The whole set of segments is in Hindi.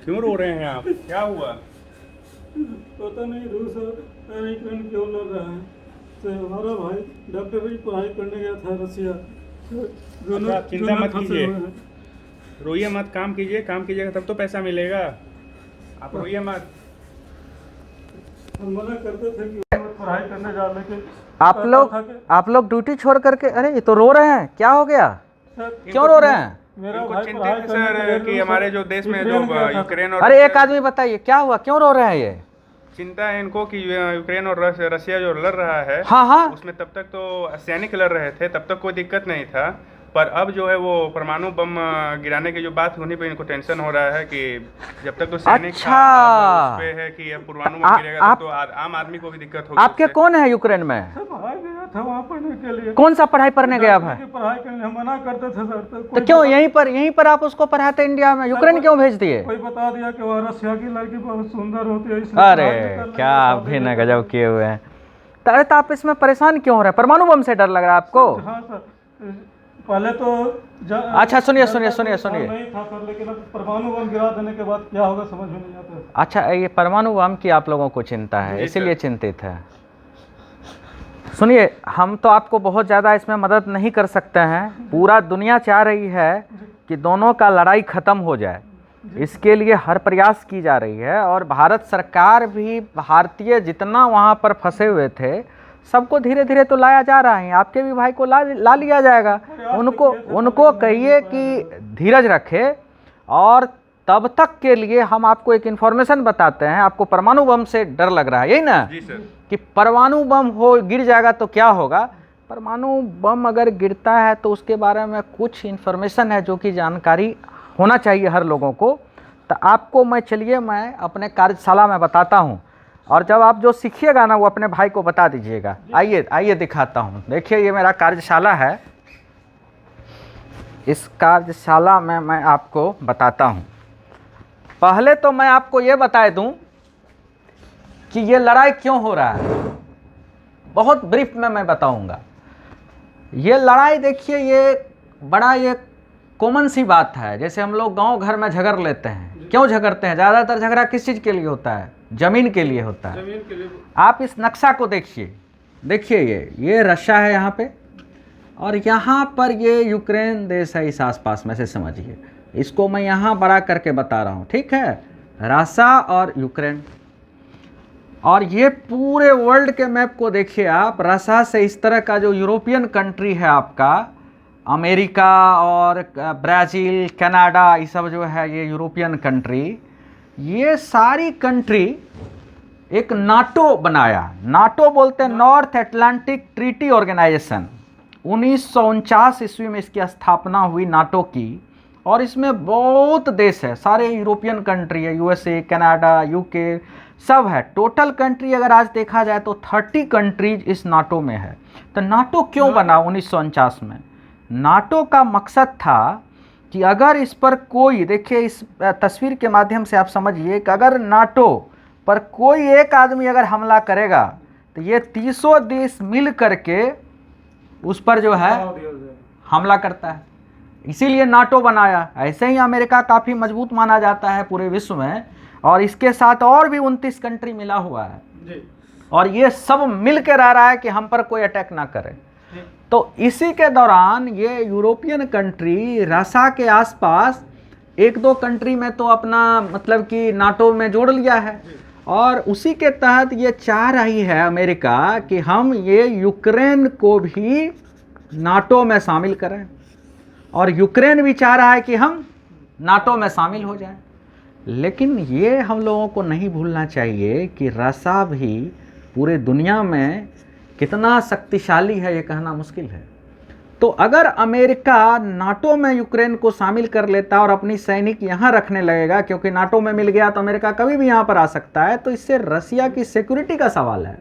क्यों रो रहे हैं आप? क्या हुआ? पता नहीं रूस और यूक्रेन क्यों लड़ रहा है। तो हमारा भाई डॉक्टर की पढ़ाई करने गया था रसिया। दोनों अच्छा, चिंता दोनों मत फंसे कीजिए, हुए हैं। रोइए मत, काम कीजिए, काम कीजिएगा तब तो पैसा मिलेगा। आप रोइए मत। हम मना करते थे कि वो मत पढ़ाई करने जा, लेकिन आप कहता लोग था कि आप लोग ड्यूटी छोड़ करके, अरे ये तो रो रहे हैं, क्या हो गया? सर, क्यों रो रहे हैं? मेरा इनको भाई चिंतित पढ़ाई है करने के लिए सर कि रूस हमारे जो देश में जो यूक्रेन गया था। यूक्रेन और अरे एक रशिया- आदमी बताइए क्या हुआ, क्यों रो रहे हैं ये? चिंता है इनको कि यूक्रेन और रशिया जो लड़ रहा है, हाँ हाँ, उसमें तब तक तो सैनिक लड़ रहे थे, तब तक कोई दिक्कत नहीं था। पर अब जो है वो परमाणु बम गिराने की जो बात, उन्हीं पे इनको टेंशन हो रहा है कि जब तक तो सैनिक था, अब उस पे है कि अब परमाणु बम गिरेगा आप- तब तो आम आदमी को भी दिक्कत होगी आपके उससे। कौन है यूक्रेन में? सर, पढ़ाई गया था वहाँ पढ़ने के लिए। कौन सा पढ़ाई पढ़ने गया डॉक्टर भाई? की पढ़ाई करने हम मना करते थे सर। तो कोई क्यों बता- यहीं पर आप उसको पढ़ाते इंडिया में, यूक्रेन क्यों भेज दिए? कोई बता दिया कि वह रसिया की लड़की बहुत सुंदर होती है, इसलिए अरे पढ़ाई नहीं करने क्या का, आप शादी भी नहीं न गजब करने किए हुए हैं। तो अरे तो आप इसमें परेशान क्यों हो रहे हैं? परमाणु बम से डर लग रहा है आपको? का। हाँ सर, पहले तो अच्छा, सुनिए, डरता सुनिए, तो सुनिए। नहीं था सर, लेकिन अब परमाणु बम गिरा देने के बाद क्या होगा समझ में नहीं आता। अच्छा, ये परमाणु बम की आप लोगों को चिंता है, जी इसीलिए सर। चिंतित है। सुनिए, हम तो आपको बहुत ज़्यादा इसमें मदद नहीं कर सकते हैं। पूरा दुनिया चाह रही है कि दोनों का लड़ाई ख़त्म हो जाए, इसके लिए हर प्रयास की जा रही है। और भारत सरकार भी, भारतीय जितना वहाँ पर फंसे हुए थे सबको धीरे धीरे तो लाया जा रहा है। आपके भी भाई को ला लिया जाएगा। उनको कहिए कि धीरज रखे, और तब तक के लिए हम आपको एक इन्फॉर्मेशन बताते हैं। आपको परमाणु बम से डर लग रहा है, यही ना? जी सर। कि परमाणु बम गिर जाएगा तो क्या होगा। परमाणु बम अगर गिरता है तो उसके बारे में कुछ इन्फॉर्मेशन है जो कि जानकारी होना चाहिए हर लोगों को। तो आपको मैं अपने कार्यशाला में बताता हूँ, और जब आप जो सीखिएगा ना वो अपने भाई को बता दीजिएगा। आइए दिखाता हूँ। देखिए, ये मेरा कार्यशाला है। इस कार्यशाला में मैं आपको बताता हूँ। पहले तो मैं आपको ये बता दूँ कि ये लड़ाई क्यों हो रहा है, बहुत ब्रीफ में मैं बताऊंगा। ये लड़ाई देखिए, ये बड़ा ये कॉमन सी बात है। जैसे हम लोग गांव घर में झगड़ लेते हैं, क्यों झगड़ते हैं? ज़्यादातर झगड़ा किस चीज़ के लिए होता है? ज़मीन के लिए होता है। जमीन के लिए आप इस नक्शा को देखिए, ये रशिया है यहाँ पे, और यहाँ पर ये यूक्रेन देश है, इस आसपास में से समझिए। इसको मैं यहाँ बड़ा करके बता रहा हूँ, ठीक है? रशिया और यूक्रेन। और ये पूरे वर्ल्ड के मैप को देखिए आप। रशिया से इस तरह का जो यूरोपियन कंट्री है आपका, अमेरिका और ब्राज़ील, कनाडा, ये सब जो है ये यूरोपियन कंट्री, ये सारी कंट्री एक नाटो बनाया। नाटो बोलते हैं नॉर्थ अटलांटिक ट्रीटी ऑर्गेनाइजेशन। 1949 ईस्वी में इसकी स्थापना हुई नाटो की, और इसमें बहुत देश है, सारे यूरोपियन कंट्री है, यूएसए, कनाडा, यूके, सब है। टोटल कंट्री अगर आज देखा जाए तो 30 कंट्रीज इस नाटो में है। तो नाटो क्यों बना 1949 में? नाटो का मकसद था कि अगर इस पर कोई, देखिए इस तस्वीर के माध्यम से आप समझिए कि अगर नाटो पर कोई एक आदमी अगर हमला करेगा तो ये 30 देश मिल करके उस पर जो है हमला करता है। इसीलिए नाटो बनाया। ऐसे ही अमेरिका काफ़ी मजबूत माना जाता है पूरे विश्व में, और इसके साथ और भी 29 कंट्री मिला हुआ है जी। और ये सब मिल के रह रहा है कि हम पर कोई अटैक ना करे। तो इसी के दौरान ये यूरोपियन कंट्री रशिया के आसपास एक दो कंट्री में तो अपना मतलब कि नाटो में जोड़ लिया है, और उसी के तहत ये चाह रही है अमेरिका कि हम ये यूक्रेन को भी नाटो में शामिल करें, और यूक्रेन भी चाह रहा है कि हम नाटो में शामिल हो जाएं। लेकिन ये हम लोगों को नहीं भूलना चाहिए कि रशिया भी पूरे दुनिया में कितना शक्तिशाली है, ये कहना मुश्किल है। तो अगर अमेरिका नाटो में यूक्रेन को शामिल कर लेता और अपनी सैनिक यहाँ रखने लगेगा, क्योंकि नाटो में मिल गया तो अमेरिका कभी भी यहाँ पर आ सकता है, तो इससे रशिया की सिक्योरिटी का सवाल है।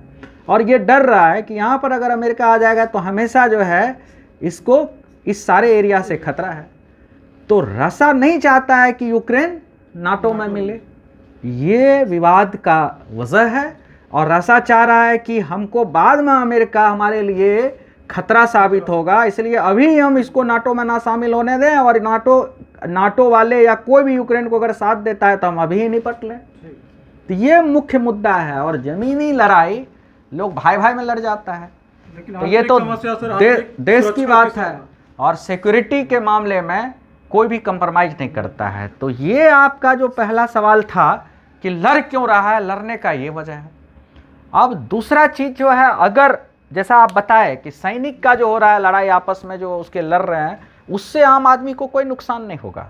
और ये डर रहा है कि यहाँ पर अगर अमेरिका आ जाएगा तो हमेशा जो है इसको इस सारे एरिया से खतरा है। तो रशिया नहीं चाहता है कि यूक्रेन नाटो में मिले, ये विवाद का वजह है। और रशिया चाह रहा है कि हमको बाद में अमेरिका हमारे लिए खतरा साबित होगा, इसलिए अभी हम इसको नाटो में ना शामिल होने दें, और नाटो नाटो वाले या कोई भी यूक्रेन को अगर साथ देता है तो हम अभी ही निपट लें। तो ये मुख्य मुद्दा है। और जमीनी लड़ाई लोग भाई भाई में लड़ जाता है, तो ये तो देश की बात है। और सिक्योरिटी के मामले में कोई भी कंप्रोमाइज नहीं करता है। तो ये आपका जो पहला सवाल था कि लड़ क्यों रहा है, लड़ने का ये वजह है। अब दूसरा चीज जो है, अगर जैसा आप बताए कि सैनिक का जो हो रहा है लड़ाई आपस में जो उसके लड़ रहे हैं, उससे आम आदमी को कोई नुकसान नहीं होगा,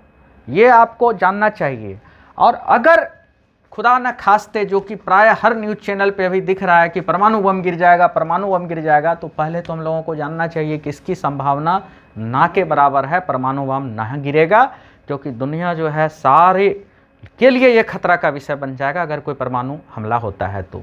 ये आपको जानना चाहिए। और अगर खुदा न खास्ते, जो कि प्राय हर न्यूज़ चैनल पे अभी दिख रहा है कि परमाणु बम गिर जाएगा, परमाणु बम गिर जाएगा, तो पहले तो हम लोगों को जानना चाहिए कि इसकी संभावना ना के बराबर है, परमाणु बम ना गिरेगा, क्योंकि दुनिया जो है सारे के लिए ये खतरा का विषय बन जाएगा अगर कोई परमाणु हमला होता है तो।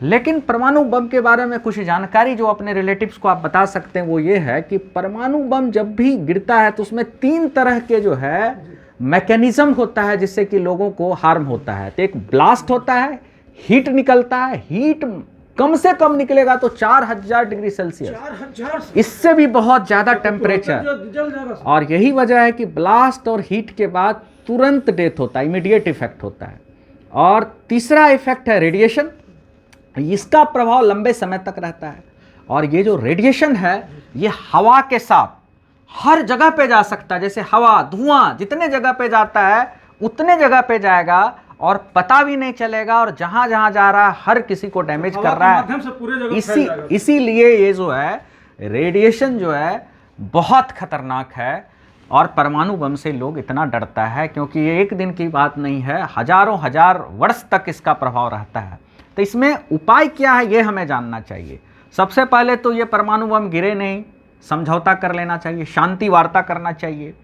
लेकिन परमाणु बम के बारे में कुछ जानकारी जो अपने रिलेटिव्स को आप बता सकते हैं वो ये है कि परमाणु बम जब भी गिरता है तो उसमें 3 तरह के जो है मैकेनिज्म होता है जिससे कि लोगों को हार्म होता है। तो एक ब्लास्ट होता है, हीट निकलता है, हीट कम से कम निकलेगा तो 4000 डिग्री सेल्सियस, इससे भी बहुत ज़्यादा टेम्परेचर। और यही वजह है कि ब्लास्ट और हीट के बाद तुरंत डेथ होता है, इमीडिएट इफेक्ट होता है। और तीसरा इफेक्ट है रेडिएशन, इसका प्रभाव लंबे समय तक रहता है। और ये जो रेडिएशन है ये हवा के साथ हर जगह पे जा सकता है, जैसे हवा धुआं जितने जगह पे जाता है उतने जगह पे जाएगा और पता भी नहीं चलेगा, और जहां जहां जा रहा है हर किसी को डैमेज कर रहा है। इसीलिए ये जो है रेडिएशन जो है बहुत खतरनाक है। और परमाणु बम से लोग इतना डरता है क्योंकि ये एक दिन की बात नहीं है, हजारों हजार वर्ष तक इसका प्रभाव रहता है। तो इसमें उपाय क्या है ये हमें जानना चाहिए। सबसे पहले तो ये परमाणु बम गिरे नहीं, समझौता कर लेना चाहिए, शांति वार्ता करना चाहिए।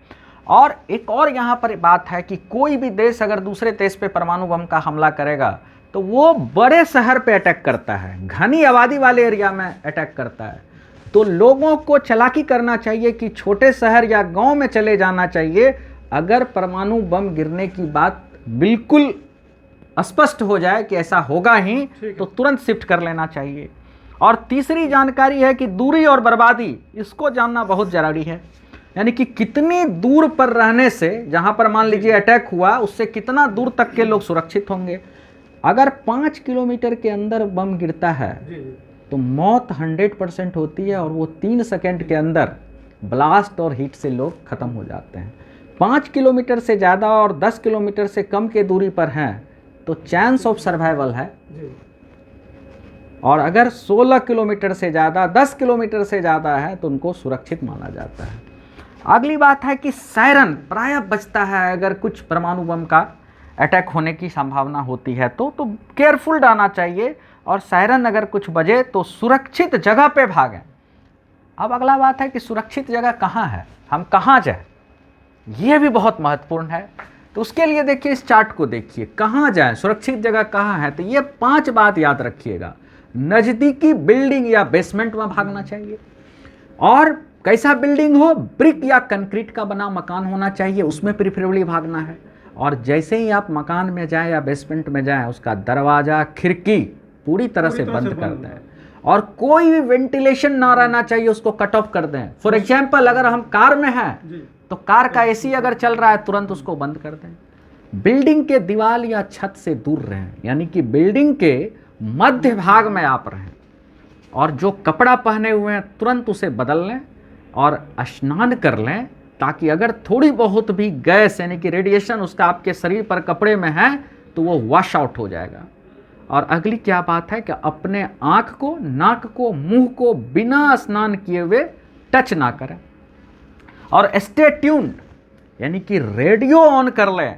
और एक और यहाँ पर बात है कि कोई भी देश अगर दूसरे देश पे परमाणु बम का हमला करेगा तो वो बड़े शहर पे अटैक करता है, घनी आबादी वाले एरिया में अटैक करता है। तो लोगों को चालाकी करना चाहिए कि छोटे शहर या गांव में चले जाना चाहिए। अगर परमाणु बम गिरने की बात बिल्कुल स्पष्ट हो जाए कि ऐसा होगा ही तो तुरंत शिफ्ट कर लेना चाहिए। और तीसरी जानकारी है कि दूरी और बर्बादी, इसको जानना बहुत ज़रूरी है। यानी कि कितनी दूर पर रहने से, जहां पर मान लीजिए अटैक हुआ, उससे कितना दूर तक के लोग सुरक्षित होंगे। अगर 5 किलोमीटर के अंदर बम गिरता है तो मौत 100% होती है, और वो 3 सेकंड के अंदर ब्लास्ट और हीट से लोग ख़त्म हो जाते हैं। 5 किलोमीटर से ज़्यादा और 10 किलोमीटर से कम के दूरी पर हैं तो चांस ऑफ सर्वाइवल है। और अगर 16 किलोमीटर से ज़्यादा, 10 किलोमीटर से ज़्यादा है तो उनको सुरक्षित माना जाता है। अगली बात है कि सायरन प्रायः बजता है अगर कुछ परमाणु बम का अटैक होने की संभावना होती है तो केयरफुल रहना चाहिए। और सायरन अगर कुछ बजे तो सुरक्षित जगह पे भागें। अब अगला बात है कि सुरक्षित जगह कहाँ है, हम कहाँ जाएं, ये भी बहुत महत्वपूर्ण है। तो उसके लिए देखिए, इस चार्ट को देखिए, कहाँ जाएं, सुरक्षित जगह कहाँ है। तो ये 5 बात याद रखिएगा। नज़दीकी बिल्डिंग या बेसमेंट में भागना चाहिए। और कैसा बिल्डिंग हो, ब्रिक या कंक्रीट का बना मकान होना चाहिए, उसमें प्रिफरेबली भागना है। और जैसे ही आप मकान में जाएं या बेसमेंट में जाएं, उसका दरवाज़ा खिड़की पूरी तरह से बंद कर दें। और कोई भी वेंटिलेशन ना रहना चाहिए, उसको कट ऑफ कर दें। फॉर एग्जाम्पल, अगर हम कार में हैं तो कार का एसी अगर चल रहा है तुरंत उसको बंद कर दें। बिल्डिंग के दीवार या छत से दूर रहें, यानी कि बिल्डिंग के मध्य भाग में आप रहें। और जो कपड़ा पहने हुए हैं तुरंत उसे बदल लें और स्नान कर लें, ताकि अगर थोड़ी बहुत भी गैस यानी कि रेडिएशन उसका आपके शरीर पर कपड़े में है तो वो वॉश आउट हो जाएगा। और अगली क्या बात है कि अपने आँख को, नाक को, मुंह को बिना स्नान किए हुए टच ना करें। और स्टे ट्यून्ड, यानी कि रेडियो ऑन कर लें,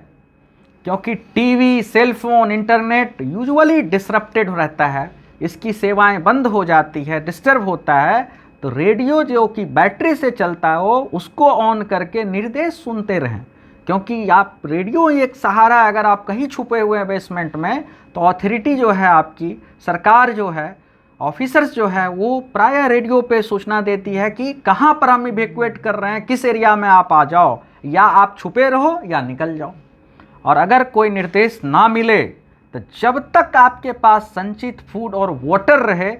क्योंकि TV, cellphone, internet usually disrupted रहता है, इसकी सेवाएं बंद हो जाती है, डिस्टर्ब होता है। तो रेडियो जो कि बैटरी से चलता हो उसको ऑन करके निर्देश सुनते रहें, क्योंकि आप रेडियो एक सहारा, अगर आप कहीं छुपे हुए हैं बेसमेंट में तो अथॉरिटी जो है आपकी, सरकार जो है, ऑफिसर्स जो है, वो प्रायः रेडियो पे सूचना देती है कि कहाँ पर हम इवैक्यूएट कर रहे हैं, किस एरिया में आप आ जाओ, या आप छुपे रहो या निकल जाओ। और अगर कोई निर्देश ना मिले तो जब तक आपके पास संचित फूड और वाटर रहे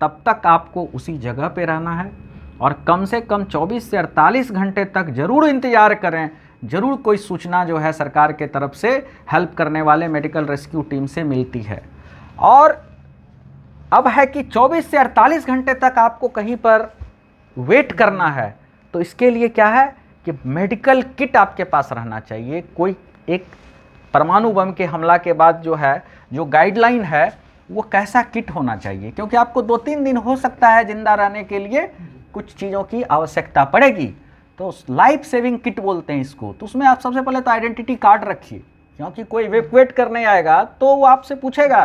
तब तक आपको उसी जगह पे रहना है। और कम से कम 24 से 48 घंटे तक ज़रूर इंतज़ार करें ज़रूर कोई सूचना जो है सरकार के तरफ से हेल्प करने वाले मेडिकल रेस्क्यू टीम से मिलती है। और अब है कि 24 से 48 घंटे तक आपको कहीं पर वेट करना है, तो इसके लिए क्या है कि मेडिकल किट आपके पास रहना चाहिए। कोई एक परमाणु बम के हमला के बाद जो है जो गाइडलाइन है वो कैसा किट होना चाहिए, क्योंकि आपको 2-3 दिन हो सकता है जिंदा रहने के लिए कुछ चीज़ों की आवश्यकता पड़ेगी। तो लाइफ सेविंग किट बोलते हैं इसको। तो उसमें आप सबसे पहले तो आइडेंटिटी कार्ड रखिए, क्योंकि कोई इवैक्यूएट करने आएगा तो वो आपसे पूछेगा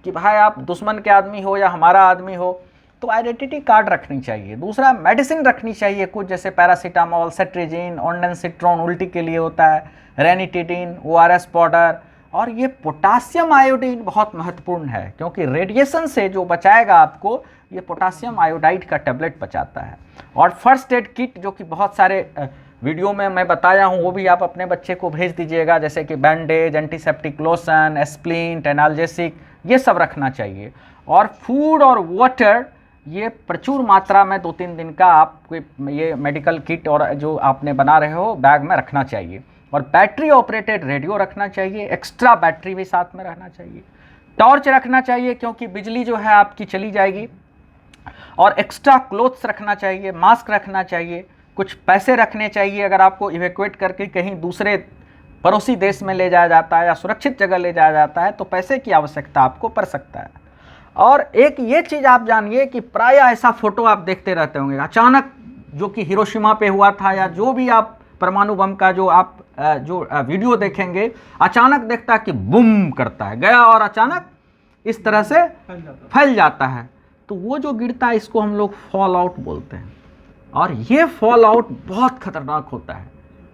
कि भाई आप दुश्मन के आदमी हो या हमारा आदमी हो, तो आइडेंटिटी कार्ड रखनी चाहिए। दूसरा, मेडिसिन रखनी चाहिए कुछ, जैसे पैरासीटामोल, सेट्रिजिन, ऑन्डेंसिट्रॉन उल्टी के लिए होता है, रेनिटिडिन, ORS पाउडर। और ये पोटासियम आयोडीन बहुत महत्वपूर्ण है, क्योंकि रेडिएशन से जो बचाएगा आपको, ये पोटासियम आयोडाइड का टैबलेट बचाता है। और फर्स्ट एड किट जो कि बहुत सारे वीडियो में मैं बताया हूँ, वो भी आप अपने बच्चे को भेज दीजिएगा, जैसे कि बैंडेज, एंटीसेप्टिक लोशन, एस्प्लिन, एनाल्जेसिक, ये सब रखना चाहिए। और फूड और वाटर ये प्रचुर मात्रा में 2-3 दिन का आपको ये मेडिकल किट और जो आपने बना रहे हो बैग में रखना चाहिए। और बैटरी ऑपरेटेड रेडियो रखना चाहिए, एक्स्ट्रा बैटरी भी साथ में रहना चाहिए। टॉर्च रखना चाहिए, क्योंकि बिजली जो है आपकी चली जाएगी। और एक्स्ट्रा क्लोथ्स रखना चाहिए, मास्क रखना चाहिए, कुछ पैसे रखने चाहिए। अगर आपको इवैक्यूएट करके कहीं दूसरे पड़ोसी देश में ले जाया जाता है या सुरक्षित जगह ले जाया जाता है, तो पैसे की आवश्यकता आपको पड़ सकता है। और एक ये चीज़ आप जानिए कि प्रायः ऐसा फोटो आप देखते रहते होंगे, अचानक जो कि हिरोशिमा पे हुआ था, या जो भी आप परमाणु बम का जो आप वीडियो देखेंगे, अचानक देखता है कि बूम करता है, गया और अचानक इस तरह से फैल जाता है। तो वो जो गिरता है, इसको हम लोग फॉल आउट बोलते हैं। और ये फॉल आउट बहुत खतरनाक होता है।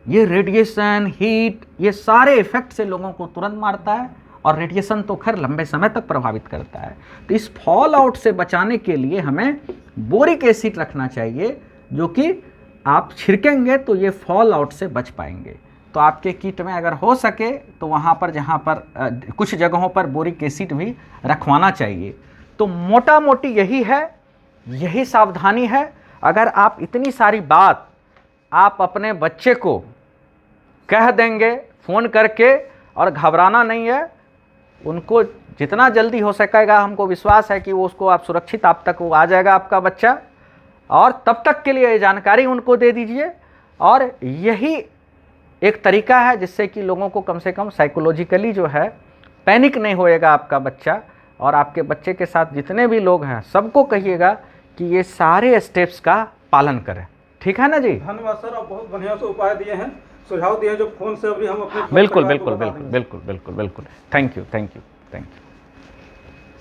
ये रेडिएशन, हीट, ये सारे इफेक्ट से लोगों को तुरंत मारता है। और रेडिएशन तो खैर लंबे समय तक प्रभावित करता है। तो इस फॉल आउट से बचाने के लिए हमें बोरिक एसिड रखना चाहिए, जो कि आप छिड़केंगे तो ये फॉल आउट से बच पाएंगे। तो आपके किट में अगर हो सके तो वहाँ पर जहाँ पर कुछ जगहों पर बोरिक एसिड भी रखवाना चाहिए। तो मोटा मोटी यही है, यही सावधानी है। अगर आप इतनी सारी बात आप अपने बच्चे को कह देंगे फ़ोन करके, और घबराना नहीं है, उनको जितना जल्दी हो सकेगा, हमको विश्वास है कि वो उसको आप सुरक्षित आप तक वो आ जाएगा आपका बच्चा। और तब तक के लिए ये जानकारी उनको दे दीजिए। और यही एक तरीका है जिससे कि लोगों को कम से कम साइकोलॉजिकली जो है पैनिक नहीं होएगा आपका बच्चा। और आपके बच्चे के साथ जितने भी लोग हैं सबको कहिएगा कि ये सारे स्टेप्स का पालन करें। ठीक है ना जी? धन्यवाद सर, आप बहुत बढ़िया से उपाय दिए हैं, सुझाव दिए हैं, जो फोन से अभी हम अपने बिल्कुल बिल्कुल बिल्कुल बिल्कुल बिल्कुल बिल्कुल। Thank you thank you thank you.